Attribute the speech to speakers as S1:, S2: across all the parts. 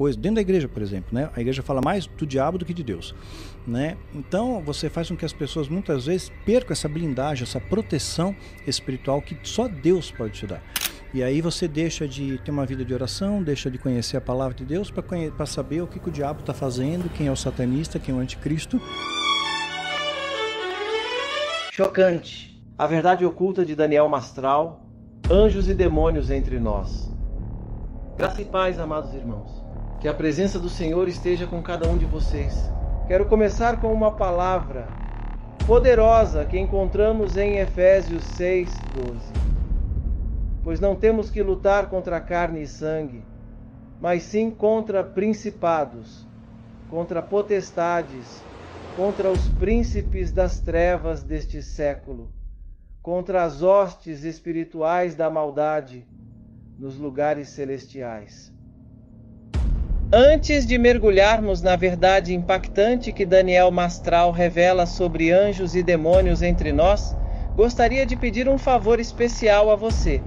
S1: coisa, dentro da igreja, por exemplo, né? A igreja fala mais do diabo do que de Deus, né? Então você faz com que as pessoas muitas vezes percam essa blindagem, essa proteção espiritual que só Deus pode te dar. E aí você deixa de ter uma vida de oração, deixa de conhecer a palavra de Deus para saber o que o diabo está fazendo, quem é o satanista, quem é o anticristo.
S2: Chocante. A verdade oculta de Daniel Mastral, anjos e demônios entre nós. Graça e paz, amados irmãos. Que a presença do Senhor esteja com cada um de vocês. Quero começar com uma palavra poderosa que encontramos em Efésios 6:12. Pois não temos que lutar contra carne e sangue, mas sim contra principados, contra potestades, contra os príncipes das trevas deste século, contra as hostes espirituais da maldade nos lugares celestiais. Antes de mergulharmos na verdade impactante que Daniel Mastral revela sobre anjos e demônios entre nós, gostaria de pedir um favor especial a você,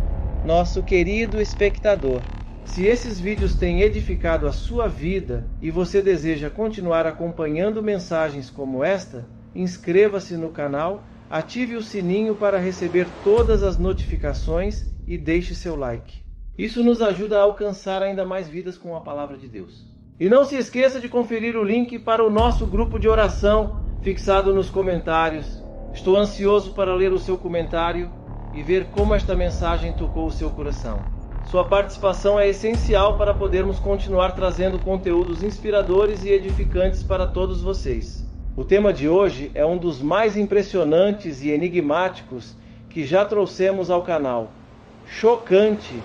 S2: nosso querido espectador. Se esses vídeos têm edificado a sua vida e você deseja continuar acompanhando mensagens como esta, inscreva-se no canal, ative o sininho para receber todas as notificações e deixe seu like. Isso nos ajuda a alcançar ainda mais vidas com a palavra de Deus. E não se esqueça de conferir o link para o nosso grupo de oração fixado nos comentários. Estou ansioso para ler o seu comentário e ver como esta mensagem tocou o seu coração. Sua participação é essencial para podermos continuar trazendo conteúdos inspiradores e edificantes para todos vocês. O tema de hoje é um dos mais impressionantes e enigmáticos que já trouxemos ao canal. Chocante,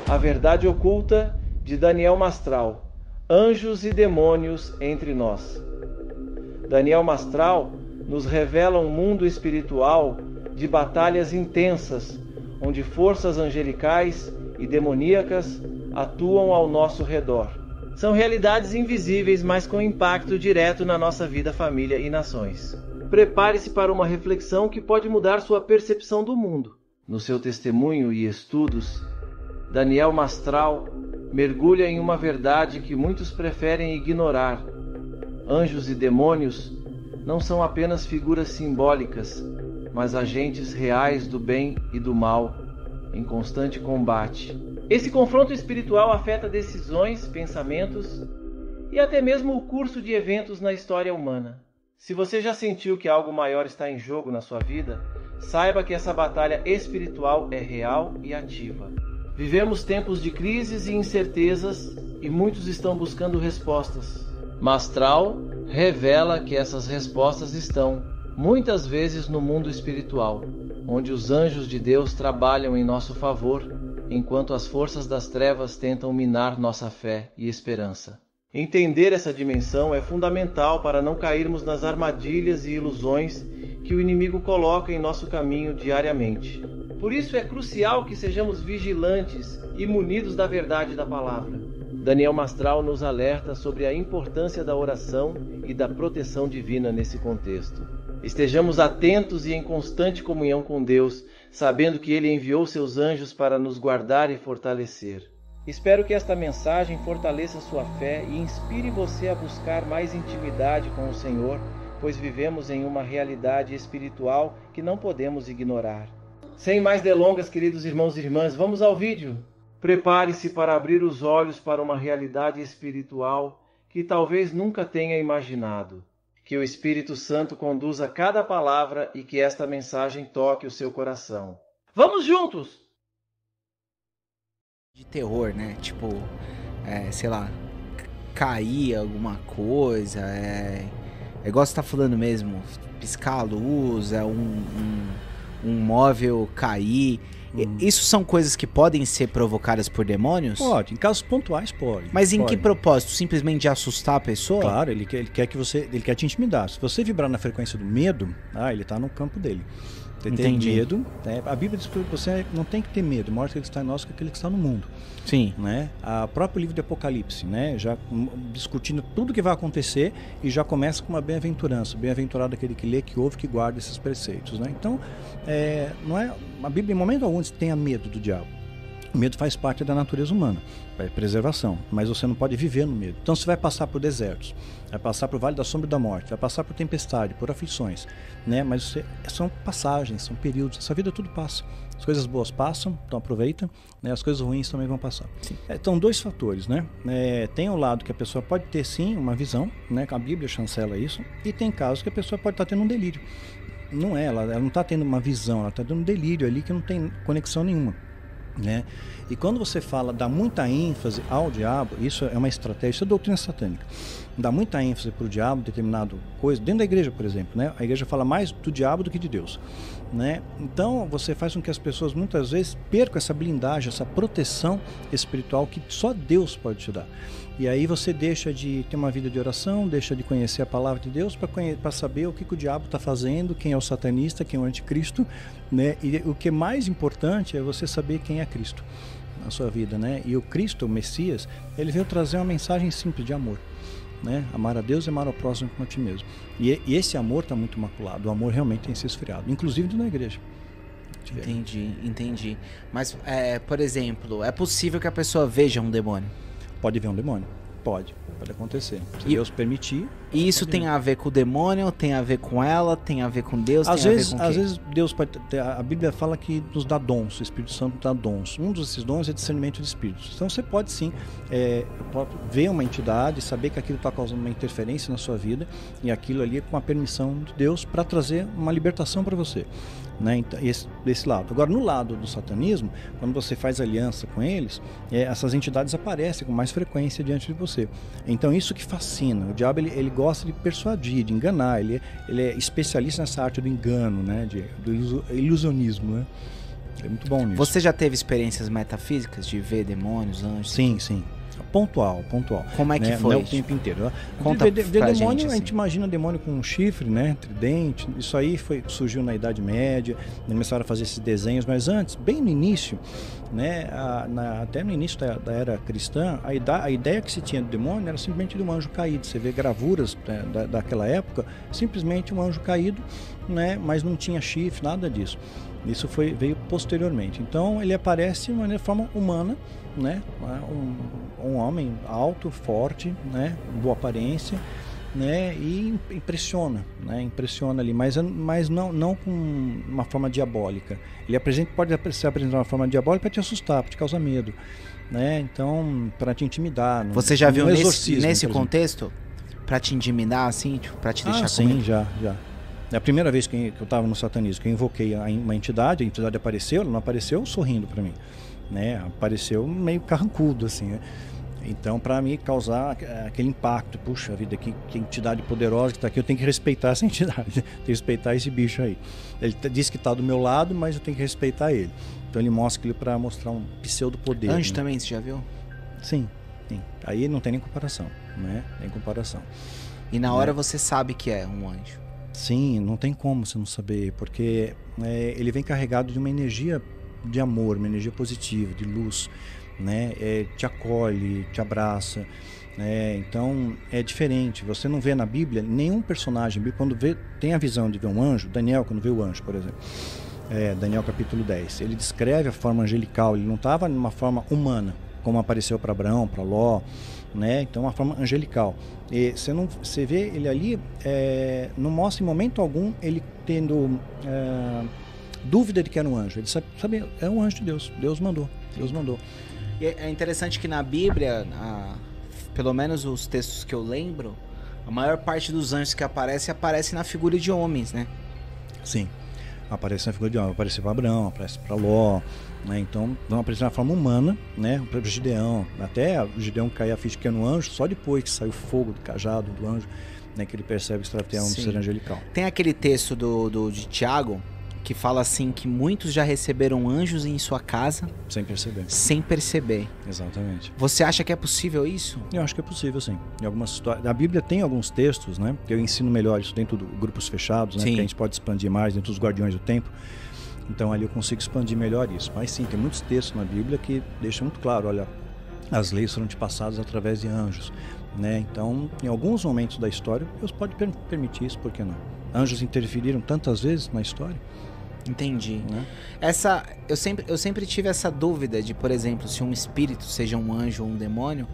S2: a verdade oculta de Daniel Mastral, anjos e demônios entre nós. Daniel Mastral nos revela um mundo espiritual de batalhas intensas, onde forças angelicais e demoníacas atuam ao nosso redor. São realidades invisíveis, mas com impacto direto na nossa vida, família e nações. Prepare-se para uma reflexão que pode mudar sua percepção do mundo. No seu testemunho e estudos, Daniel Mastral mergulha em uma verdade que muitos preferem ignorar. Anjos e demônios não são apenas figuras simbólicas, mas agentes reais do bem e do mal, em constante combate. Esse confronto espiritual afeta decisões, pensamentos e até mesmo o curso de eventos na história humana. Se você já sentiu que algo maior está em jogo na sua vida, saiba que essa batalha espiritual é real e ativa. Vivemos tempos de crises e incertezas e muitos estão buscando respostas. Mastral revela que essas respostas estão, muitas vezes, no mundo espiritual, onde os anjos de Deus trabalham em nosso favor, enquanto as forças das trevas tentam minar nossa fé e esperança. Entender essa dimensão é fundamental para não cairmos nas armadilhas e ilusões que o inimigo coloca em nosso caminho diariamente. Por isso é crucial que sejamos vigilantes e munidos da verdade da palavra. Daniel Mastral nos alerta sobre a importância da oração e da proteção divina nesse contexto. Estejamos atentos e em constante comunhão com Deus, sabendo que Ele enviou seus anjos para nos guardar e fortalecer. Espero que esta mensagem fortaleça sua fé e inspire você a buscar mais intimidade com o Senhor, pois vivemos em uma realidade espiritual que não podemos ignorar. Sem mais delongas, queridos irmãos e irmãs, vamos ao vídeo. Prepare-se para abrir os olhos para uma realidade espiritual que talvez nunca tenha imaginado. Que o Espírito Santo conduza cada palavra e que esta mensagem toque o seu coração. Vamos juntos!
S3: De terror, né? Tipo, sei lá, cair alguma coisa, é igual você tá falando mesmo, piscar a luz, um móvel cair. Isso são coisas que podem ser provocadas por demônios?
S1: Pode, em casos pontuais pode.
S3: Mas em
S1: pode.
S3: que propósito? Simplesmente de assustar a pessoa?
S1: Claro, ele quer te intimidar. Se você vibrar na frequência do medo, ele está no campo dele. Você tem medo, a Bíblia diz que você não tem que ter medo, maior que aquele que está em nós que aquele que está no mundo.
S3: Sim.
S1: Né? O próprio livro de Apocalipse, né? Já discutindo tudo que vai acontecer e já começa com uma bem-aventurança. Bem-aventurado aquele que lê, que ouve, que guarda esses preceitos. Né? Então, não é, a Bíblia em momento algum tenha medo do diabo. O medo faz parte da natureza humana, é preservação, mas você não pode viver no medo. Então você vai passar por desertos, vai passar por vale da sombra da morte, vai passar por tempestade, por aflições, né? Mas são passagens, são períodos, essa vida tudo passa. As coisas boas passam, então aproveita, né? As coisas ruins também vão passar. Então, dois fatores, né? Tem o lado que a pessoa pode ter sim uma visão, né? A Bíblia chancela isso, e tem casos que a pessoa pode estar tendo um delírio. Não é, ela não está tendo uma visão, ela está tendo um delírio ali que não tem conexão nenhuma. Né? E quando você fala, dá muita ênfase ao diabo, isso é uma estratégia, isso é doutrina satânica, dá muita ênfase para o diabo, determinado coisa, dentro da igreja, por exemplo, né? A igreja fala mais do diabo do que de Deus, né? Então você faz com que as pessoas muitas vezes percam essa blindagem, essa proteção espiritual que só Deus pode te dar. E aí você deixa de ter uma vida de oração, deixa de conhecer a palavra de Deus para saber o que o diabo está fazendo, quem é o satanista, quem é o anticristo, né? E o que é mais importante é você saber quem é Cristo na sua vida, né? E o Cristo, o Messias, ele veio trazer uma mensagem simples de amor, né? Amar a Deus e amar ao próximo como a ti mesmo. E esse amor está muito maculado, o amor realmente tem se esfriado, inclusive dentro da igreja.
S3: Entendi. Mas, por exemplo, é possível que a pessoa veja um demônio?
S1: Pode ver um demônio? Pode acontecer. Se Deus permitir.
S3: E isso tem a ver com o demônio, tem a ver com ela, tem a ver com Deus,
S1: às vezes Deus pode ter, a Bíblia fala que nos dá dons, o Espírito Santo dá dons. Um desses dons é discernimento de espíritos. Então você pode sim pode ver uma entidade, saber que aquilo está causando uma interferência na sua vida, e aquilo ali é com a permissão de Deus para trazer uma libertação para você. Né? Então, desse lado. Agora, no lado do satanismo, quando você faz aliança com eles, essas entidades aparecem com mais frequência diante de você. Então, isso que fascina. O diabo ele gosta de persuadir, de enganar. Ele é especialista nessa arte do engano, né? Do ilusionismo. Né? Ele é muito bom nisso.
S3: Você já teve experiências metafísicas de ver demônios, anjos?
S1: Sim. Pontual.
S3: Como é que foi?
S1: Não o tempo inteiro.
S3: Conta pra
S1: demônio,
S3: gente, assim.
S1: A gente imagina demônio com um chifre, né? Tridente. Isso aí surgiu na Idade Média. Começaram a fazer esses desenhos, mas antes, bem no início, né? Até no início da era cristã, a ideia que se tinha do demônio era simplesmente de um anjo caído. Você vê gravuras daquela época, simplesmente um anjo caído, né? Mas não tinha chifre, nada disso. Isso veio posteriormente. Então ele aparece de forma humana, né? Um homem alto, forte, né? Boa aparência, né? E impressiona, né? Impressiona ali, mas não com uma forma diabólica. Ele pode se apresentar de uma forma diabólica para te assustar, para te causar medo, né? Então, para te intimidar.
S3: Você já viu nesse contexto? Para te intimidar, assim, tipo, para te deixar com medo?
S1: Sim, já. É a primeira vez que eu estava no satanismo, que eu invoquei uma entidade, a entidade apareceu, ela não apareceu sorrindo para mim, né? Apareceu meio carrancudo, assim, né? Então, para mim causar aquele impacto, puxa vida, que entidade poderosa que está aqui, eu tenho que respeitar essa entidade, tenho que respeitar esse bicho aí. Ele diz que está do meu lado, mas eu tenho que respeitar ele. Então ele mostra aquilo para mostrar um pseudo-poder.
S3: Anjo,
S1: né?
S3: também, você já viu?
S1: Sim. Aí não tem nem comparação, né? Tem comparação.
S3: E na hora você sabe que é um anjo?
S1: Sim, não tem como você não saber, porque ele vem carregado de uma energia de amor, uma energia positiva, de luz, né? Te acolhe, te abraça, né? Então é diferente. Você não vê na Bíblia nenhum personagem, quando tem a visão de ver um anjo, Daniel, quando vê o anjo, por exemplo, Daniel capítulo 10, ele descreve a forma angelical, ele não estava numa forma humana, como apareceu para Abraão, para Ló, né? Então uma forma angelical. E você vê ele ali, não mostra em momento algum ele tendo dúvida de que era um anjo. Ele sabe, é um anjo de Deus. Deus mandou.
S3: E é interessante que na Bíblia, pelo menos os textos que eu lembro, a maior parte dos anjos que aparece na figura de homens, né?
S1: Sim. Aparece na figura de homem, aparece para Abraão, aparece para Ló, né? Então vão aparecer na forma humana, né? Para Gideão, até o Gideão cair a ficha que é no anjo, só depois que saiu o fogo do cajado do anjo, né? Que ele percebe que se trata de um ser angelical.
S3: Tem aquele texto de Tiago que fala assim que muitos já receberam anjos em sua casa sem perceber.
S1: Exatamente.
S3: Você acha que é possível isso?
S1: Eu acho que é possível, sim. Em algumas situações, a Bíblia tem alguns textos, né? Que eu ensino melhor isso dentro de grupos fechados, né? Que a gente pode expandir mais dentro dos Guardiões do Tempo. Então ali eu consigo expandir melhor isso. Mas sim, tem muitos textos na Bíblia que deixam muito claro, olha, as leis foram te passadas através de anjos, né? Então, em alguns momentos da história, Deus pode permitir isso, por que não? Anjos interferiram tantas vezes na história,
S3: Entendi.
S1: Né?
S3: Eu sempre tive essa dúvida de, por exemplo, se um espírito, seja um anjo ou um demônio,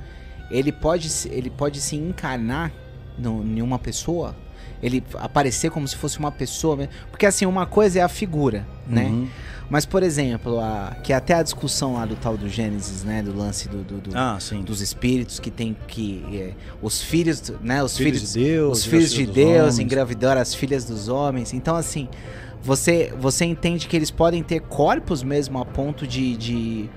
S3: ele pode se encarnar em uma pessoa, ele aparecer como se fosse uma pessoa, porque assim, uma coisa é a figura, né? Mas, por exemplo, que até a discussão lá do tal do Gênesis, né, do lance dos espíritos que tem os filhos, né, os filhos de Deus, engravidaram as filhas dos homens. Então, assim, você entende que eles podem ter corpos mesmo a ponto de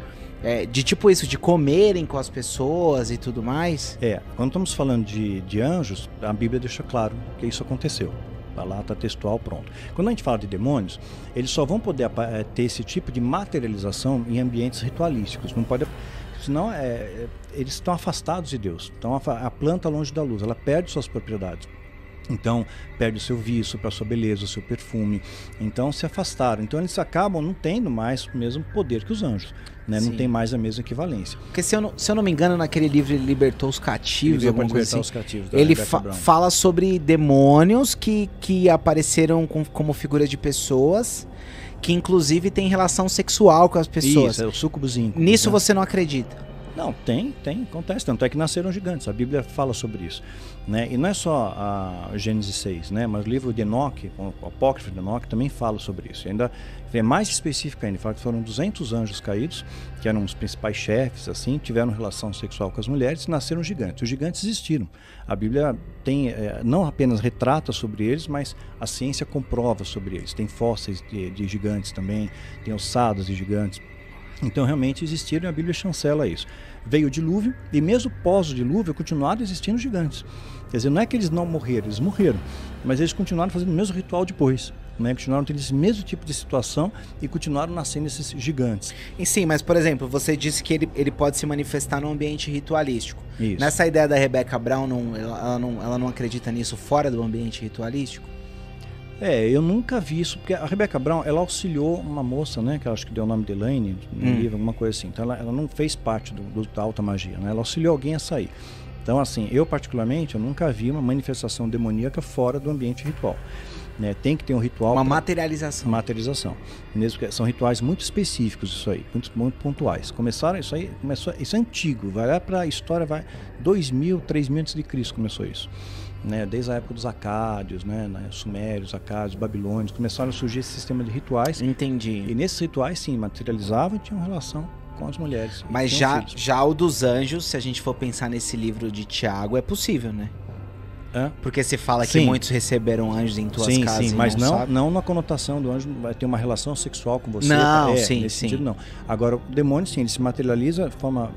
S3: tipo isso, de comerem com as pessoas e tudo mais?
S1: Quando estamos falando de anjos, a Bíblia deixa claro que isso aconteceu. Tá lá, tá textual, pronto. Quando a gente fala de demônios, eles só vão poder ter esse tipo de materialização em ambientes ritualísticos. Não pode, senão eles estão afastados de Deus. Então a planta longe da luz, ela perde suas propriedades. Então, perde o seu vício, para a sua beleza, o seu perfume. Então, se afastaram. Então, eles acabam não tendo mais o mesmo poder que os anjos. Né? Não tem mais a mesma equivalência.
S3: Porque, se eu não me engano, naquele livro Ele Libertou os Cativos, alguma coisa assim,
S1: os cativos,
S3: ele fala sobre demônios que apareceram como figura de pessoas, que inclusive têm relação sexual com as pessoas.
S1: Isso, é o súcubus íncubus.
S3: Nisso você não acredita?
S1: Não, acontece. Tanto é que nasceram gigantes. A Bíblia fala sobre isso. Né? E não é só a Gênesis 6, né? Mas o livro de Enoque, o apócrifo de Enoque, também fala sobre isso. E ainda é mais específico ainda. Fala que foram 200 anjos caídos, que eram os principais chefes, assim, tiveram relação sexual com as mulheres e nasceram gigantes. Os gigantes existiram. A Bíblia tem, não apenas retrata sobre eles, mas a ciência comprova sobre eles. Tem fósseis de gigantes também, tem ossadas de gigantes. Então realmente existiram e a Bíblia chancela isso. Veio o dilúvio e mesmo pós o dilúvio continuaram existindo gigantes. Quer dizer, não é que eles não morreram, eles morreram, mas eles continuaram fazendo o mesmo ritual depois. Né? Continuaram tendo esse mesmo tipo de situação e continuaram nascendo esses gigantes.
S3: E sim, mas por exemplo, você disse que ele pode se manifestar num ambiente ritualístico.
S1: Isso.
S3: Nessa ideia da Rebecca Brown, ela não acredita nisso fora do ambiente ritualístico?
S1: Eu nunca vi isso, porque a Rebecca Brown, ela auxiliou uma moça, né, que eu acho que deu o nome de Elaine no livro, alguma coisa assim. Então ela não fez parte da alta magia, né? Ela auxiliou alguém a sair. Então assim, eu particularmente, eu nunca vi uma manifestação demoníaca fora do ambiente ritual. Né? Tem que ter um ritual...
S3: Uma materialização.
S1: Materialização. Mesmo que são rituais muito específicos isso aí, muito pontuais. Isso é antigo, vai lá para a história, 2.000, 3.000 antes de Cristo começou isso. Né, desde a época dos acádios, né, sumérios, acádios, babilônios, começaram a surgir esse sistema de rituais.
S3: Entendi.
S1: E nesses rituais, sim, materializavam e tinham relação com as mulheres.
S3: Mas já o dos anjos, se a gente for pensar nesse livro de Tiago, é possível, né? Porque você fala que muitos receberam anjos em tuas casas.
S1: Sim, mas não na conotação do anjo vai ter uma relação sexual com você.
S3: Não,
S1: nesse sentido não. Agora, o demônio, sim, ele se materializa de forma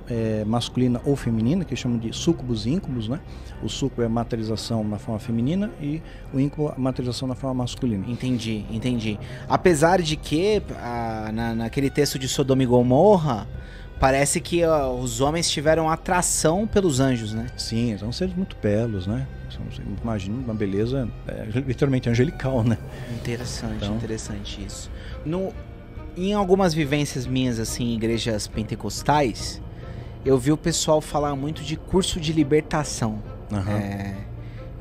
S1: masculina ou feminina, que chamam de súcubus e íncubus, né? O súcubo é a materialização na forma feminina e o íncubus a materialização na forma masculina.
S3: Entendi. Apesar de que, naquele texto de Sodoma e Gomorra, parece que os homens tiveram atração pelos anjos, né?
S1: Sim, são seres muito belos, né? Imagina uma beleza literalmente angelical, né?
S3: Interessante isso. Em algumas vivências minhas, assim, em igrejas pentecostais, eu vi o pessoal falar muito de curso de libertação.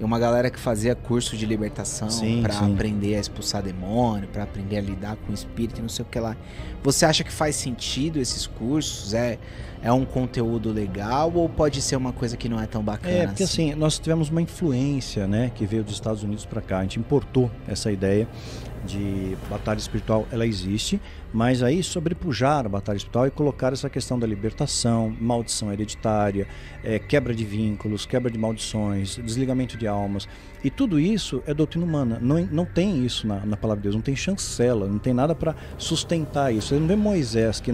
S3: E uma galera que fazia curso de libertação para aprender a expulsar demônio, para aprender a lidar com o espírito e não sei o que lá. Você acha que faz sentido esses cursos? É um conteúdo legal ou pode ser uma coisa que não é tão bacana?
S1: Porque assim, nós tivemos uma influência, né, que veio dos Estados Unidos para cá. A gente importou essa ideia de batalha espiritual, ela existe, mas aí sobrepujar a batalha espiritual e colocar essa questão da libertação, maldição hereditária, quebra de vínculos, quebra de maldições, desligamento de almas. E tudo isso é doutrina humana. Não tem isso na palavra de Deus, não tem chancela, não tem nada para sustentar isso. Você não vê Moisés que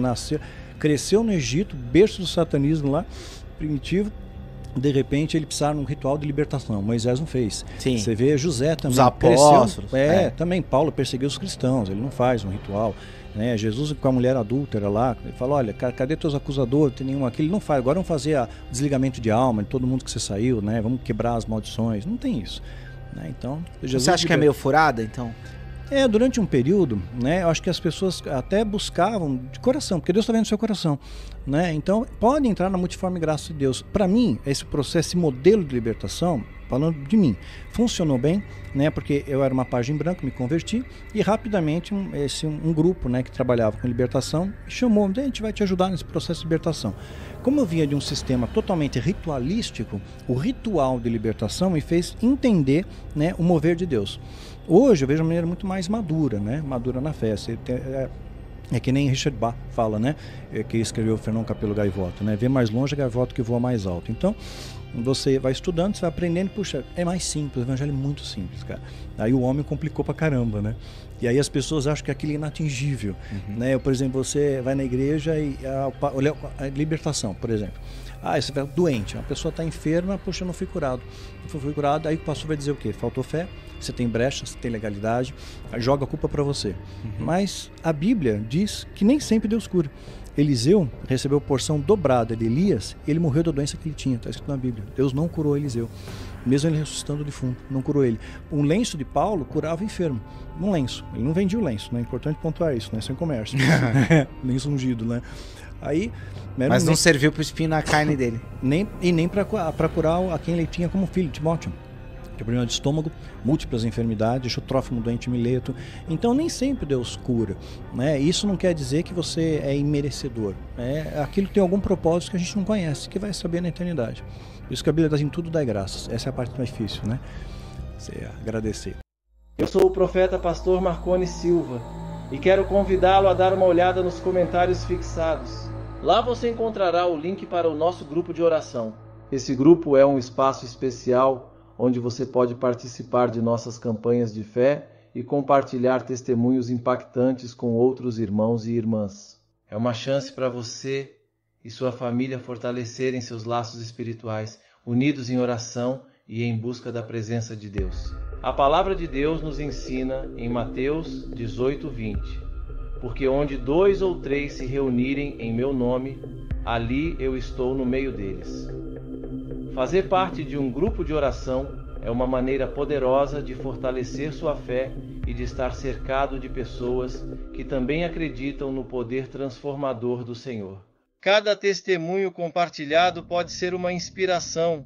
S1: cresceu no Egito, berço do satanismo lá, primitivo. De repente ele precisava de um ritual de libertação. Moisés não fez.
S3: Sim.
S1: Você vê José também.
S3: Os apóstolos.
S1: Também Paulo perseguiu os cristãos, ele não faz um ritual. Né? Jesus com a mulher adúltera lá, ele fala, olha, cadê teus acusadores? Tem nenhum aqui. Ele não faz. Agora vamos fazer o desligamento de alma de todo mundo que você saiu, né? Vamos quebrar as maldições. Não tem isso. Né? Então, Jesus
S3: você acha que é meio furada, então?
S1: Durante um período, né, eu acho que as pessoas até buscavam de coração, porque Deus está vendo o seu coração, né? Então, pode entrar na multiforme graça de Deus. Para mim, esse processo, esse modelo de libertação, falando de mim. Funcionou bem, né? Porque eu era uma página em branco, me converti e rapidamente um grupo, né, que trabalhava com libertação me chamou, a gente vai te ajudar nesse processo de libertação. Como eu vinha de um sistema totalmente ritualístico, o ritual de libertação me fez entender, né, o mover de Deus. Hoje eu vejo de uma maneira muito mais madura, né? Madura na fé. É que nem Richard Bach fala, né? Que escreveu o Fernão Capelo Gaivota, né? Vê mais longe a gaivota que voa mais alto. Então, você vai estudando, você vai aprendendo, puxa, é mais simples, o evangelho é muito simples, cara. Aí o homem complicou pra caramba, né? E aí as pessoas acham que aquilo é inatingível, né? Por exemplo, você vai na igreja e a libertação, por exemplo. Você vai doente, a pessoa está enferma, puxa, eu não fui curado. Não fui curado, aí o pastor vai dizer o quê? Faltou fé, você tem brecha, você tem legalidade, joga a culpa para você. Mas a Bíblia diz que nem sempre Deus cura. Eliseu recebeu porção dobrada de Elias, ele morreu da doença que ele tinha, está escrito na Bíblia. Deus não curou Eliseu, mesmo ele ressuscitando o defunto, não curou ele. Um lenço de Paulo curava o enfermo, um lenço, ele não vendia o lenço, né? É importante pontuar isso, né? Isso é comércio, lenço ungido, né? Aí,
S3: mas não serviu para o espinho na carne dele.
S1: Nem para curar a quem ele tinha como filho, Timóteo. Tinha problema de estômago, múltiplas enfermidades, deixou Trófimo doente em Mileto. Então nem sempre Deus cura, né? Isso não quer dizer que você é imerecedor. Aquilo tem algum propósito que a gente não conhece, que vai saber na eternidade. Por isso que a Bíblia diz em tudo dai graças. Essa é a parte mais difícil, né? Você agradecer.
S2: Eu sou o profeta pastor Marcone Silva e quero convidá-lo a dar uma olhada nos comentários fixados. Lá você encontrará o link para o nosso grupo de oração. Esse grupo é um espaço especial onde você pode participar de nossas campanhas de fé e compartilhar testemunhos impactantes com outros irmãos e irmãs. É uma chance para você e sua família fortalecerem seus laços espirituais, unidos em oração e em busca da presença de Deus. A palavra de Deus nos ensina em Mateus 18:20. Porque onde 2 ou 3 se reunirem em meu nome, ali eu estou no meio deles. Fazer parte de um grupo de oração é uma maneira poderosa de fortalecer sua fé e de estar cercado de pessoas que também acreditam no poder transformador do Senhor. Cada testemunho compartilhado pode ser uma inspiração,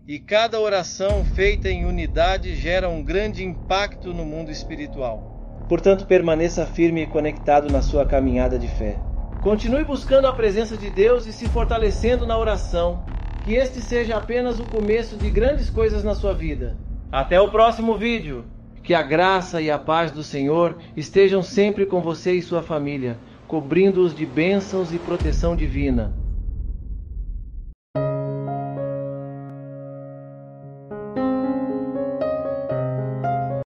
S2: e cada oração feita em unidade gera um grande impacto no mundo espiritual. Portanto, permaneça firme e conectado na sua caminhada de fé. Continue buscando a presença de Deus e se fortalecendo na oração. Que este seja apenas o começo de grandes coisas na sua vida. Até o próximo vídeo. Que a graça e a paz do Senhor estejam sempre com você e sua família, cobrindo-os de bênçãos e proteção divina.